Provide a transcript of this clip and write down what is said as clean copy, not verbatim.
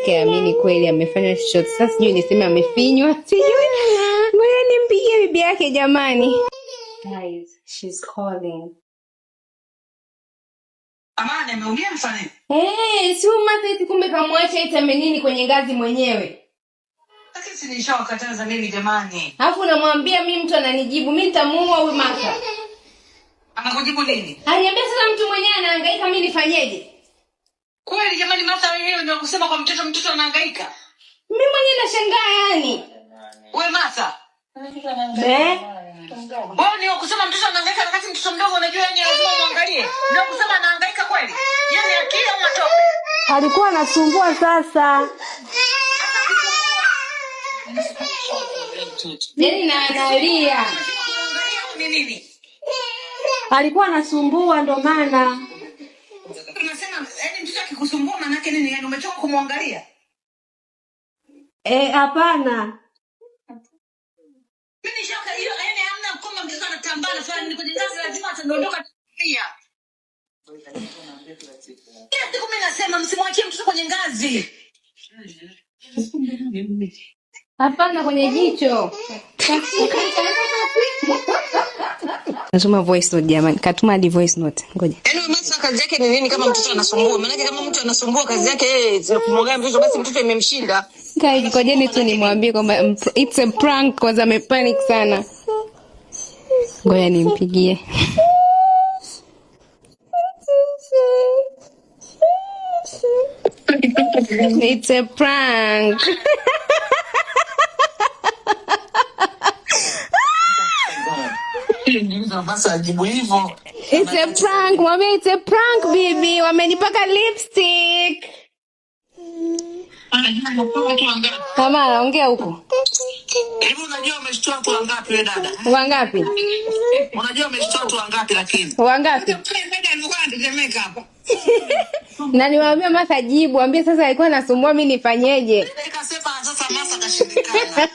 yake amini kweli amefanya chochote. Sasa sijui niseme amefinywa, sijui. Ngoja nimpigie bibi yake jamani. Guys, she's calling. Amani ameumia mfanye. Si Martha kumbe kamwacha ita menini kwenye ngazi mwenyewe. Sasa nilishawakataza mimi jamani. Alafu namwambia mimi mtu ananijibu, mimi nitamuua huyu Martha. Anakujibu nini? Aniambia sasa mtu mwenyewe anahangaika mimi nifanyeje? Kweli jamani, Martha wewe ndio kusema kwa mtoto anahangaika. Mimi mwenyewe nashangaa yani. Wewe Martha. Wewe ndio kusema mtoto anahangaika wakati mtoto mdogo unajua yeye lazima muangalie. Ndio kusema anahangaika kweli? Yaani akili au matope? Alikuwa anasumbua sasa. Yaani na analia. Ni nini? Alikuwa anasumbua ndo maana. Unasema yaani mtoto akikusumbua maana yake nini? Yaani umetoka kumwangalia? Hapana. Mimi nishoka hiyo yaani hamna kwamba mtoto anatambana sana ni kwenye ngazi lazima ataondoka pia. Kila siku mimi nasema msimwachie mtoto kwenye ngazi. Hapana kwenye jicho. Nasoma voice note jamani. Katuma hadi voice note. Ngoja. Yaani Martha kazi yake ni nini kama mtoto anasumbua? Maana kama mtu anasumbua kazi yake yeye kumwangalia mtoto basi mtoto imemshinda. Guys, ngojeni tu nimwambie kwamba it's a prank cause amepanic sana. Ngoja nimpigie. It's a prank. It's a prank. Mwambie it's a prank baby. Wamenipaka lipstick. Kama anaongea huko. Hivi unajua umeshtoa watu wangapi wewe dada? Wangapi? Unajua umeshtoa watu wangapi lakini? Wangapi? Dada alikuwa anatetemeka hapa. Na niwaambia Martha jibu, ambie sasa alikuwa anasumbua mimi nifanyeje? Nikasema sasa Martha kashindikana.